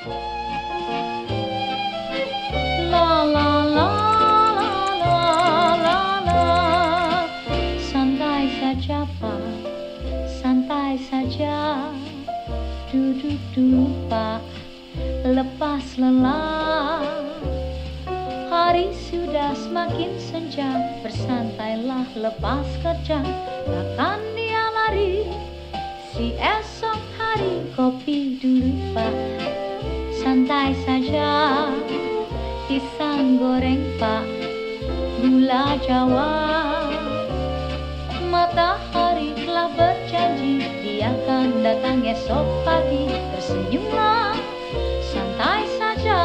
La la la la la la la. Santai saja Pak, santai saja. Duduk Pak, lepas lelah. Hari sudah semakin senja, bersantailah lepas kerja. Takkan dia lari, si esok hari. Kopi dulu Pak, santai saja. Pisang goreng Pak, gula Jawa. Matahari telah berjanji, dia akan datang esok pagi. Tersenyumlah, santai saja.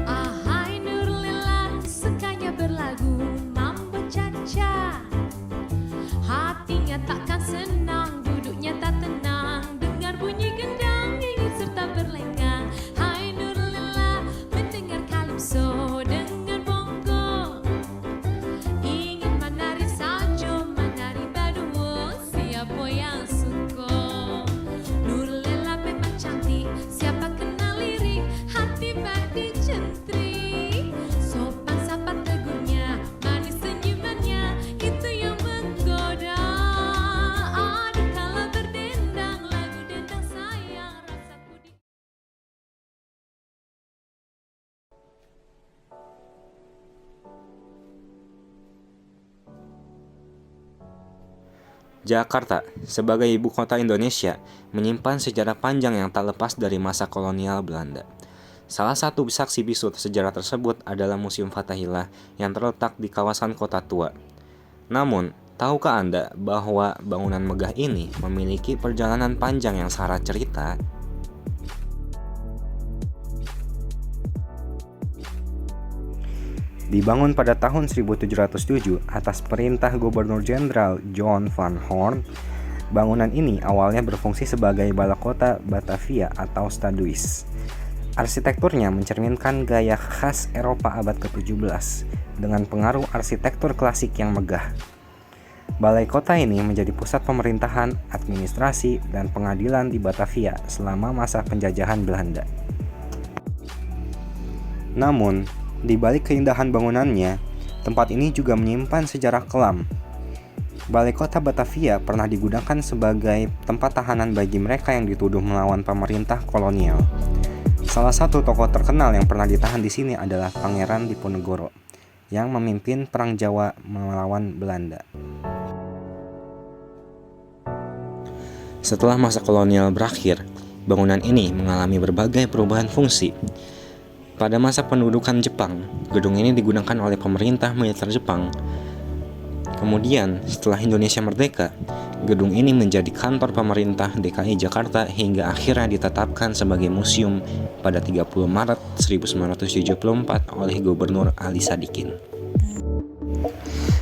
Ahai Nurlela, sukanya berlagu mambo caca. Hatinya takkan senang, duduknya tak tenang. Dengar bunyi gendang, ingin serta berlengang. Hai Nurlela, mendengar kalipso dengan bongo. Ingin menari sajo, menari baduo, siapa yang suka? Nurlela memang cantik, siapa kenal lirik, hati badi centri. Sopan sapa tegurnya, manis senyumannya, itu yang menggoda. Ada kala berdendang, lagu dendang sayang, rasaku di... Jakarta, sebagai ibu kota Indonesia, menyimpan sejarah panjang yang tak lepas dari masa kolonial Belanda. Salah satu saksi bisu sejarah tersebut adalah Museum Fathahillah yang terletak di kawasan Kota Tua. Namun, tahukah Anda bahwa bangunan megah ini memiliki perjalanan panjang yang syarat cerita? Dibangun pada tahun 1707 atas perintah Gubernur Jenderal John van Horn, bangunan ini awalnya berfungsi sebagai balai kota Batavia atau Stadhuis. Arsitekturnya mencerminkan gaya khas Eropa abad ke-17 dengan pengaruh arsitektur klasik yang megah. Balai kota ini menjadi pusat pemerintahan, administrasi, dan pengadilan di Batavia selama masa penjajahan Belanda. Namun, di balik keindahan bangunannya, tempat ini juga menyimpan sejarah kelam. Balai kota Batavia pernah digunakan sebagai tempat tahanan bagi mereka yang dituduh melawan pemerintah kolonial. Salah satu tokoh terkenal yang pernah ditahan di sini adalah Pangeran Diponegoro, yang memimpin Perang Jawa melawan Belanda. Setelah masa kolonial berakhir, bangunan ini mengalami berbagai perubahan fungsi. Pada masa pendudukan Jepang, gedung ini digunakan oleh pemerintah militer Jepang. Kemudian, setelah Indonesia merdeka, gedung ini menjadi kantor pemerintah DKI Jakarta hingga akhirnya ditetapkan sebagai museum pada 30 Maret 1974 oleh Gubernur Ali Sadikin.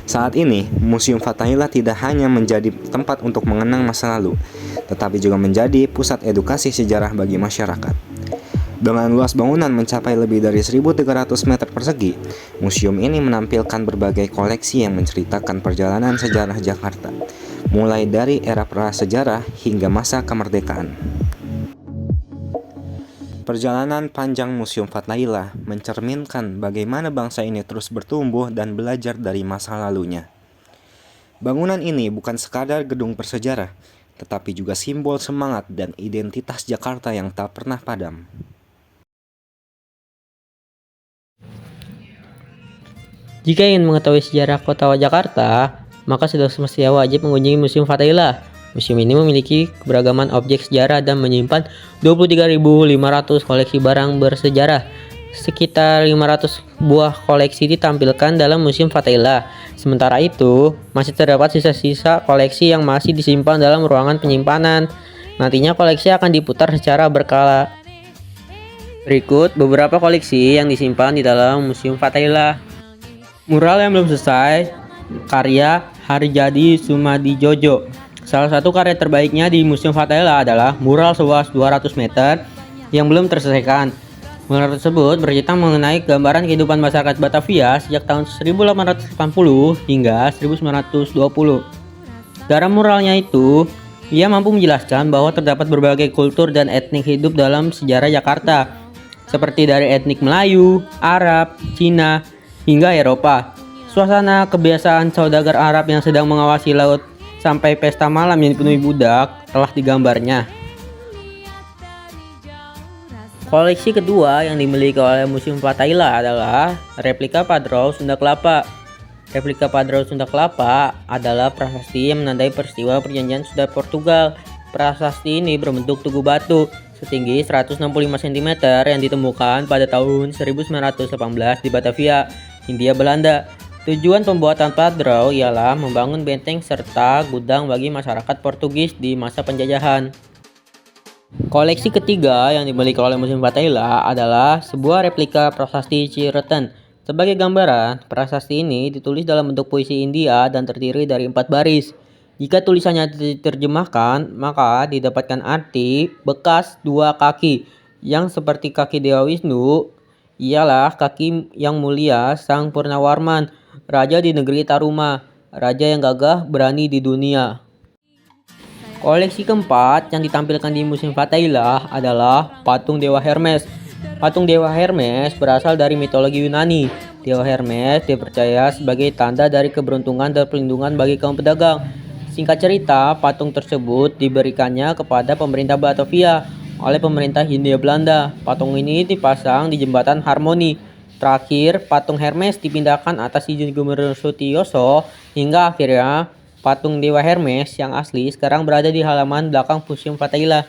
Saat ini, Museum Fathahillah tidak hanya menjadi tempat untuk mengenang masa lalu, tetapi juga menjadi pusat edukasi sejarah bagi masyarakat. Dengan luas bangunan mencapai lebih dari 1.300 meter persegi, museum ini menampilkan berbagai koleksi yang menceritakan perjalanan sejarah Jakarta, mulai dari era prasejarah hingga masa kemerdekaan. Perjalanan panjang Museum Fathahillah mencerminkan bagaimana bangsa ini terus bertumbuh dan belajar dari masa lalunya. Bangunan ini bukan sekadar gedung bersejarah, tetapi juga simbol semangat dan identitas Jakarta yang tak pernah padam. Jika ingin mengetahui sejarah kota Jakarta, maka sudah semestinya wajib mengunjungi Museum Fathahillah. Museum ini memiliki keberagaman objek sejarah dan menyimpan 23.500 koleksi barang bersejarah. Sekitar 500 buah koleksi ditampilkan dalam Museum Fathahillah. Sementara itu, masih terdapat sisa-sisa koleksi yang masih disimpan dalam ruangan penyimpanan. Nantinya koleksi akan diputar secara berkala. Berikut beberapa koleksi yang disimpan di dalam Museum Fathahillah. Mural yang belum selesai, karya Harijadi Sumadijojo. Salah satu karya terbaiknya di Museum Fathahillah adalah mural seluas 200 meter yang belum terselesaikan. Mural tersebut bercerita mengenai gambaran kehidupan masyarakat Batavia sejak tahun 1880 hingga 1920. Dalam muralnya itu, ia mampu menjelaskan bahwa terdapat berbagai kultur dan etnik hidup dalam sejarah Jakarta, seperti dari etnik Melayu, Arab, Cina, hingga Eropa. Suasana kebiasaan saudagar Arab yang sedang mengawasi laut sampai pesta malam yang dipenuhi budak telah digambarnya. Koleksi kedua yang dimiliki oleh Museum Fathahillah adalah replika Padrau Sunda Kelapa. Replika Padrau Sunda Kelapa adalah prasasti yang menandai peristiwa perjanjian Sunda Portugal. Prasasti ini berbentuk tugu batu setinggi 165 cm yang ditemukan pada tahun 1918 di Batavia, Hindia Belanda. Tujuan pembuatan Padrau ialah membangun benteng serta gudang bagi masyarakat Portugis di masa penjajahan. Koleksi ketiga yang dimiliki oleh Museum Fathahillah adalah sebuah replika prasasti Ciretan. Sebagai gambaran, prasasti ini ditulis dalam bentuk puisi India dan terdiri dari 4 baris. Jika tulisannya diterjemahkan, maka didapatkan arti bekas 2 kaki yang seperti kaki Dewa Wisnu ialah kaki yang mulia Sang Purnawarman, raja di negeri Taruma, raja yang gagah berani di dunia. Koleksi keempat yang ditampilkan di Museum Fathahillah adalah patung Dewa Hermes. Patung Dewa Hermes berasal dari mitologi Yunani. Dewa Hermes dipercaya sebagai tanda dari keberuntungan dan perlindungan bagi kaum pedagang. Singkat cerita, patung tersebut diberikannya kepada pemerintah Batavia oleh pemerintah Hindia Belanda. Patung ini dipasang di jembatan Harmoni. Terakhir, patung Hermes dipindahkan atas izin Gubernur Sutioso hingga akhirnya patung Dewa Hermes yang asli sekarang berada di halaman belakang Museum Fathahillah.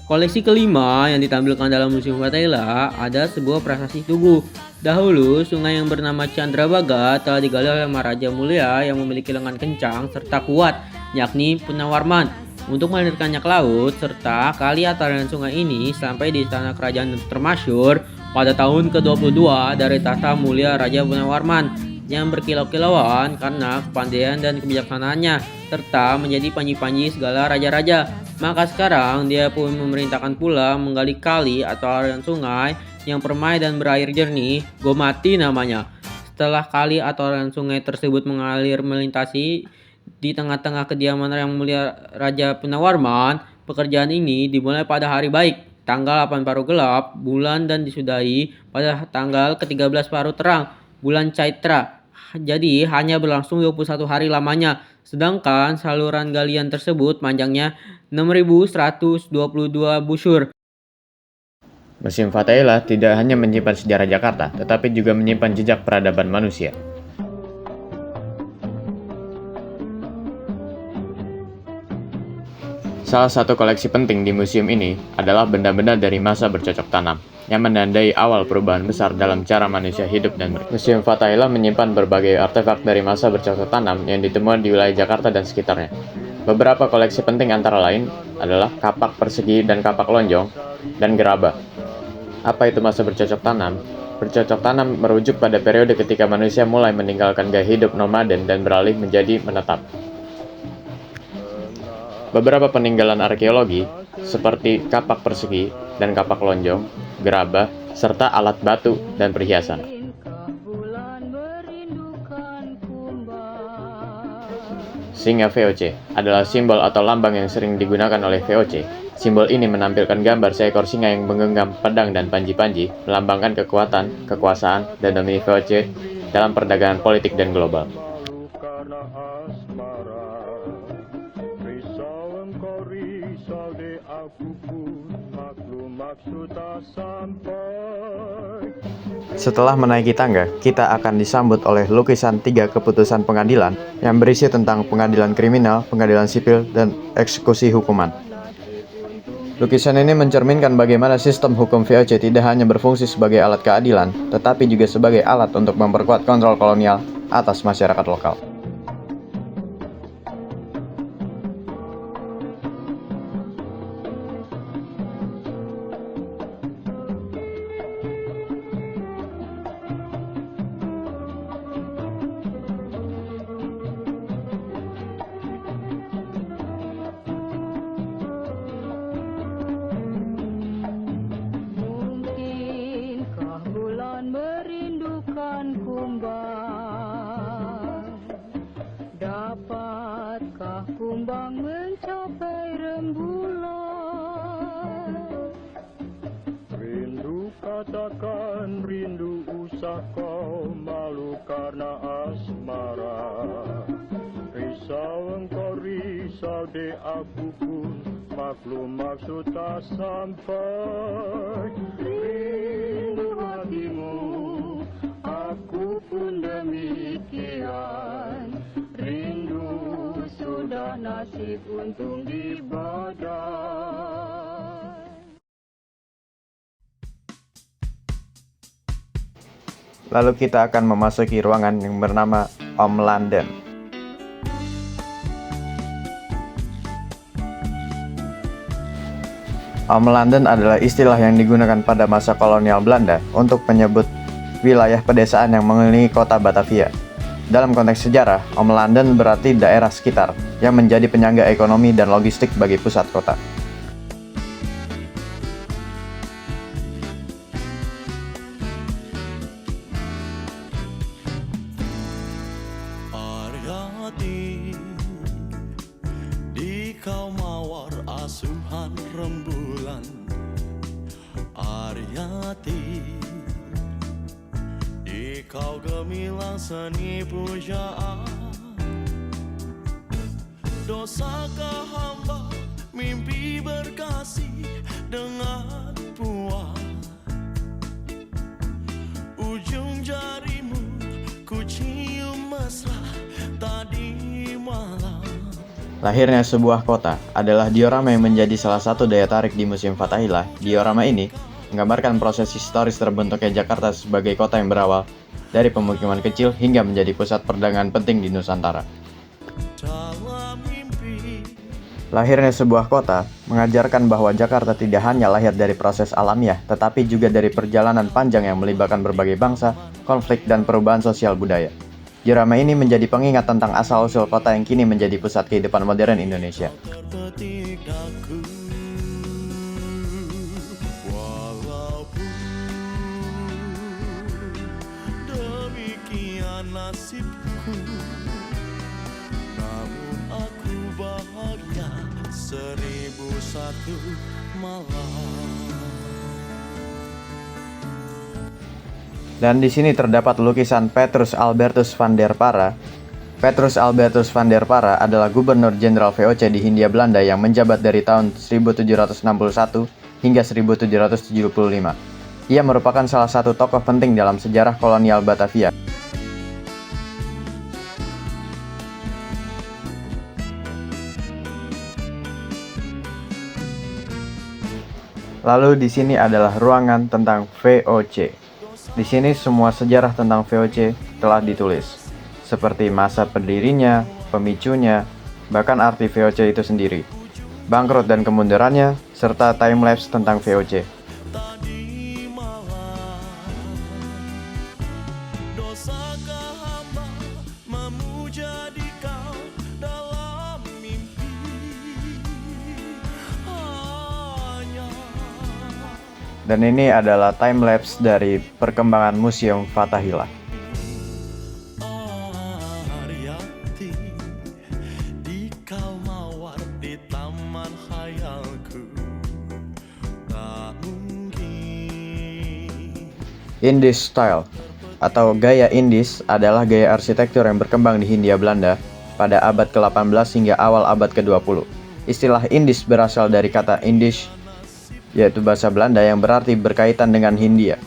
Koleksi kelima yang ditampilkan dalam Museum Fathahillah ada sebuah prasasti tugu. Dahulu, sungai yang bernama Chandrabaga telah digali oleh Maharaja Mulia yang memiliki lengan kencang serta kuat, yakni Purnawarman, untuk mengalirkannya ke laut, serta kali atau aliran sungai ini sampai di istana kerajaan termasyhur pada tahun ke-22 dari tahta mulia Raja Purnawarman yang berkilau-kilauan karena kepandaian dan kebijaksanaannya serta menjadi panji-panji segala raja-raja. Maka sekarang dia pun memerintahkan pula menggali kali atau aliran sungai yang permai dan berair jernih, Gomati namanya. Setelah kali atau aliran sungai tersebut mengalir melintasi di tengah-tengah kediaman Yang Mulia Raja Purnawarman, pekerjaan ini dimulai pada hari baik, tanggal 8 Paruh Gelap, bulan dan disudahi pada tanggal ke-13 Paruh Terang, bulan Chaitra. Jadi hanya berlangsung 21 hari lamanya. Sedangkan saluran galian tersebut panjangnya 6.122 busur. Museum Fathahillah tidak hanya menyimpan sejarah Jakarta, tetapi juga menyimpan jejak peradaban manusia. Salah satu koleksi penting di museum ini adalah benda-benda dari masa bercocok tanam, yang menandai awal perubahan besar dalam cara manusia hidup dan berkembang. Museum Fathahillah menyimpan berbagai artefak dari masa bercocok tanam yang ditemukan di wilayah Jakarta dan sekitarnya. Beberapa koleksi penting antara lain adalah kapak persegi dan kapak lonjong, dan gerabah. Apa itu masa bercocok tanam? Bercocok tanam merujuk pada periode ketika manusia mulai meninggalkan gaya hidup nomaden dan beralih menjadi menetap. Beberapa peninggalan arkeologi, seperti kapak persegi dan kapak lonjong, gerabah, serta alat batu dan perhiasan. Singa VOC adalah simbol atau lambang yang sering digunakan oleh VOC. Simbol ini menampilkan gambar seekor singa yang menggenggam pedang dan panji-panji, melambangkan kekuatan, kekuasaan, dan dominasi VOC dalam perdagangan politik dan global. Setelah menaiki tangga, kita akan disambut oleh lukisan 3 keputusan pengadilan yang berisi tentang pengadilan kriminal, pengadilan sipil, dan eksekusi hukuman. Lukisan ini mencerminkan bagaimana sistem hukum VOC tidak hanya berfungsi sebagai alat keadilan, tetapi juga sebagai alat untuk memperkuat kontrol kolonial atas masyarakat lokal. Mungkinkah bulan merindukan kumbang? Dapatkah kumbang mencapai rembulan? Rindu katakan rindu, usah kau malu karena asmara. Risau engkau risau dek, aku pun maklum maksud tak sampai. Rindu hatimu, aku pun demikian. Rindu sudah nasib untung di badan. Lalu kita akan memasuki ruangan yang bernama Om London. Om London adalah istilah yang digunakan pada masa kolonial Belanda untuk menyebut wilayah pedesaan yang mengelilingi kota Batavia. Dalam konteks sejarah, Om London berarti daerah sekitar yang menjadi penyangga ekonomi dan logistik bagi pusat kota. Aryati, di kau mawar asuhan rembulan. Aryati, di kau gemilang seni pujaan. Dosakah hamba mimpi berkasih dengan puas? Ujung jarimu ku cium mesra tadi malam. Lahirnya sebuah kota adalah diorama yang menjadi salah satu daya tarik di Museum Fathahillah. Diorama ini menggambarkan proses historis terbentuknya Jakarta sebagai kota yang berawal dari pemukiman kecil hingga menjadi pusat perdagangan penting di Nusantara. Dalam mimpi Lahirnya sebuah kota mengajarkan bahwa Jakarta tidak hanya lahir dari proses alamiah, tetapi juga dari perjalanan panjang yang melibatkan berbagai bangsa, konflik, dan perubahan sosial budaya. Diorama ini menjadi pengingat tentang asal-usul kota yang kini menjadi pusat kehidupan modern Indonesia. terpetik daku, walaupun demikian nasibku, namun aku bahagia 1001 malam. Dan di sini terdapat lukisan Petrus Albertus van der Para. Petrus Albertus van der Para adalah Gubernur Jenderal VOC di Hindia Belanda yang menjabat dari tahun 1761 hingga 1775. Ia merupakan salah satu tokoh penting dalam sejarah kolonial Batavia. Lalu di sini adalah ruangan tentang VOC. Di sini semua sejarah tentang VOC telah ditulis, seperti masa berdirinya, pemicunya, bahkan arti VOC itu sendiri, bangkrut dan kemundurannya, serta timelapse tentang VOC. Tadi malam, dosakah hamba memuja di kau dalam mimpi? Hanya Dan ini adalah timelapse dari perkembangan Museum Fathahillah. Aryati, di kau mawar di taman khayalku, tak mungkin. Indis style atau gaya Indis adalah gaya arsitektur yang berkembang di Hindia Belanda pada abad ke-18 hingga awal abad ke-20. Istilah Indis berasal dari kata Indisch yaitu bahasa Belanda yang berarti berkaitan dengan Hindia.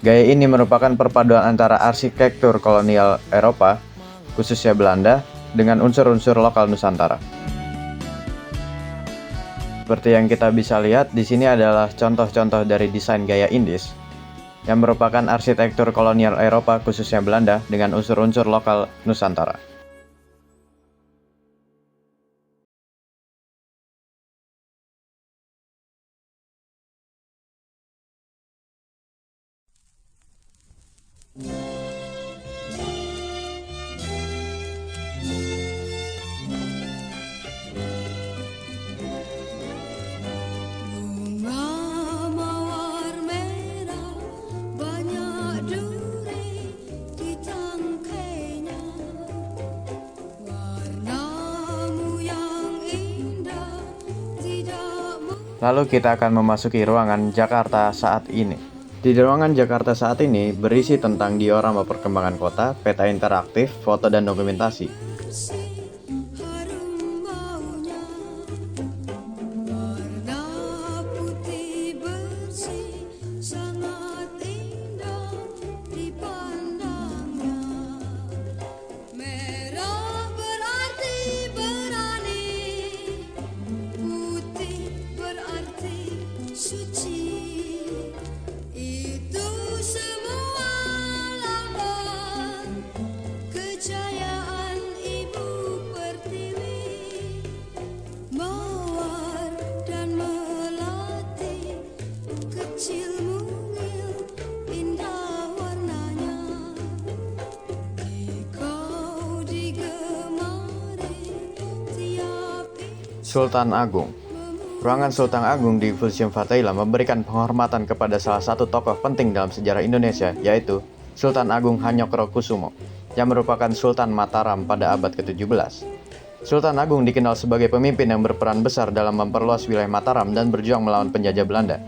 Gaya ini merupakan perpaduan antara arsitektur kolonial Eropa, khususnya Belanda, dengan unsur-unsur lokal Nusantara. Seperti yang kita bisa lihat, di sini adalah contoh-contoh dari desain gaya Indis, yang merupakan arsitektur kolonial Eropa khususnya Belanda dengan unsur-unsur lokal Nusantara. Bunga mawar merah, banyak duri di tangkainya. Warnamu yang indah, tidak Lalu kita akan memasuki ruangan Jakarta saat ini. Di ruangan Jakarta saat ini berisi tentang diorama perkembangan kota, peta interaktif, foto dan dokumentasi. bersih, harum baunya. Warna putih bersih, sangat indah dipandangnya. Merah berarti berani, putih berarti suci. Itu semua lambang kejayaan Ibu Pertiwi. Mawar dan melati, kecil mungil, indah warnanya. Jika digemari tiap Sultan Agung. Ruangan Sultan Agung di Museum Fathahillah memberikan penghormatan kepada salah satu tokoh penting dalam sejarah Indonesia, yaitu Sultan Agung Hanyokrokusumo, yang merupakan Sultan Mataram pada abad ke-17. Sultan Agung dikenal sebagai pemimpin yang berperan besar dalam memperluas wilayah Mataram dan berjuang melawan penjajah Belanda.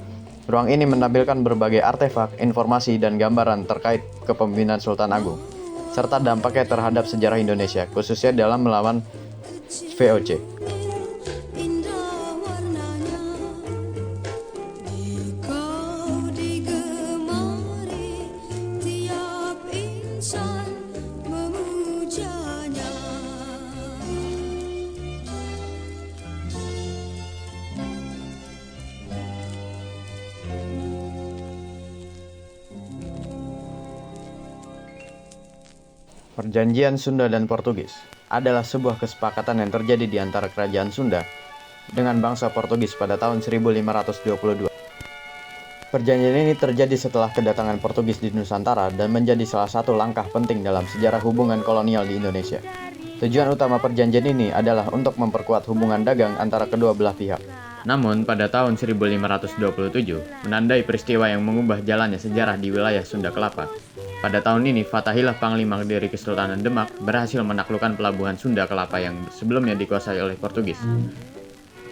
Ruang ini menampilkan berbagai artefak, informasi, dan gambaran terkait kepemimpinan Sultan Agung, serta dampaknya terhadap sejarah Indonesia, khususnya dalam melawan VOC. indah warnanya. Jika digemari tiap insan memujanya. Perjanjian Sunda dan Portugis adalah sebuah kesepakatan yang terjadi di antara kerajaan Sunda dengan bangsa Portugis pada tahun 1522. Perjanjian ini terjadi setelah kedatangan Portugis di Nusantara dan menjadi salah satu langkah penting dalam sejarah hubungan kolonial di Indonesia. Tujuan utama perjanjian ini adalah untuk memperkuat hubungan dagang antara kedua belah pihak. Namun, pada tahun 1527, menandai peristiwa yang mengubah jalannya sejarah di wilayah Sunda Kelapa. Pada tahun ini, Fathahillah Panglima dari Kesultanan Demak berhasil menaklukkan pelabuhan Sunda Kelapa yang sebelumnya dikuasai oleh Portugis.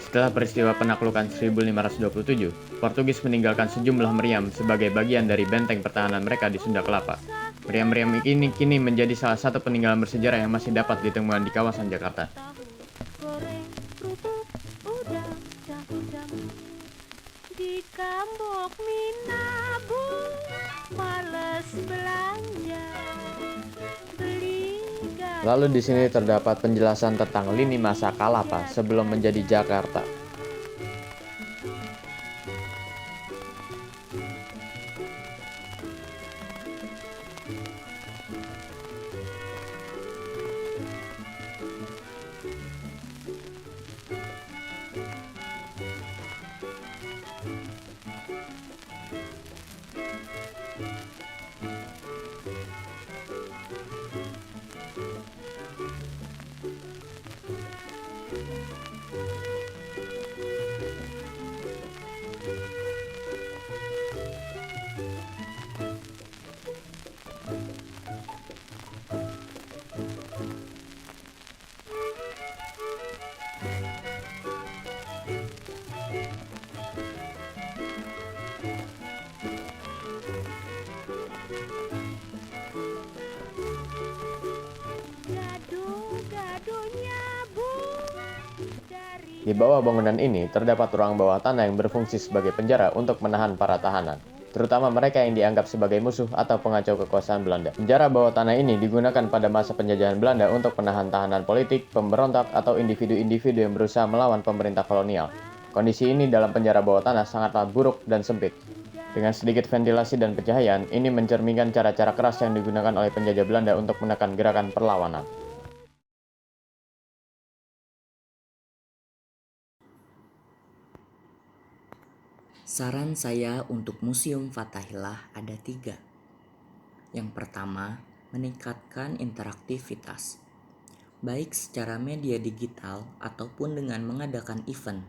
Setelah peristiwa penaklukan 1527, Portugis meninggalkan sejumlah meriam sebagai bagian dari benteng pertahanan mereka di Sunda Kelapa. Meriam-meriam ini kini menjadi salah satu peninggalan bersejarah yang masih dapat ditemukan di kawasan Jakarta. goreng kerupuk udang jam-jam di Kambok Minabung males belanja beli Lalu di sini terdapat penjelasan tentang lini masa Kalapa sebelum menjadi Jakarta. Di bawah bangunan ini terdapat ruang bawah tanah yang berfungsi sebagai penjara untuk menahan para tahanan, terutama mereka yang dianggap sebagai musuh atau pengacau kekuasaan Belanda. Penjara bawah tanah ini digunakan pada masa penjajahan Belanda untuk menahan tahanan politik, pemberontak, atau individu-individu yang berusaha melawan pemerintah kolonial. Kondisi ini dalam penjara bawah tanah sangatlah buruk dan sempit. Dengan sedikit ventilasi dan pencahayaan, ini mencerminkan cara-cara keras yang digunakan oleh penjajah Belanda untuk menekan gerakan perlawanan. Saran saya untuk Museum Fathahillah ada 3. Yang pertama, meningkatkan interaktivitas, baik secara media digital ataupun dengan mengadakan event,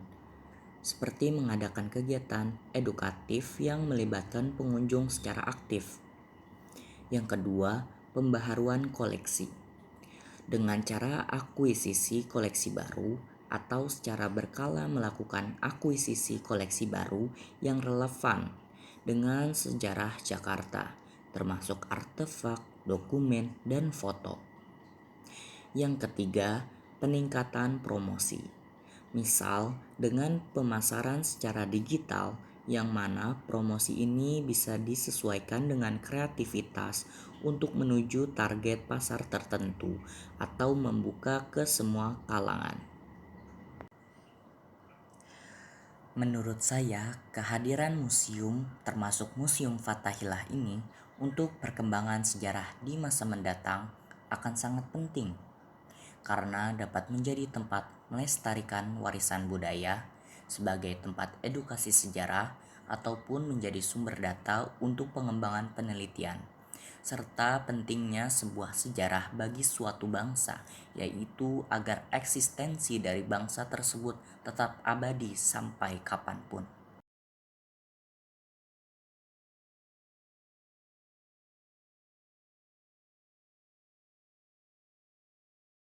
seperti mengadakan kegiatan edukatif yang melibatkan pengunjung secara aktif. Yang kedua, pembaharuan koleksi, dengan cara akuisisi koleksi baru atau secara berkala melakukan akuisisi koleksi baru yang relevan dengan sejarah Jakarta, termasuk artefak, dokumen, dan foto. Yang ketiga, peningkatan promosi. Misal dengan pemasaran secara digital yang mana promosi ini bisa disesuaikan dengan kreativitas untuk menuju target pasar tertentu atau membuka ke semua kalangan. Menurut saya, kehadiran museum termasuk Museum Fathahillah ini untuk perkembangan sejarah di masa mendatang akan sangat penting karena dapat menjadi tempat melestarikan warisan budaya sebagai tempat edukasi sejarah ataupun menjadi sumber data untuk pengembangan penelitian, serta pentingnya sebuah sejarah bagi suatu bangsa, yaitu agar eksistensi dari bangsa tersebut tetap abadi sampai kapanpun.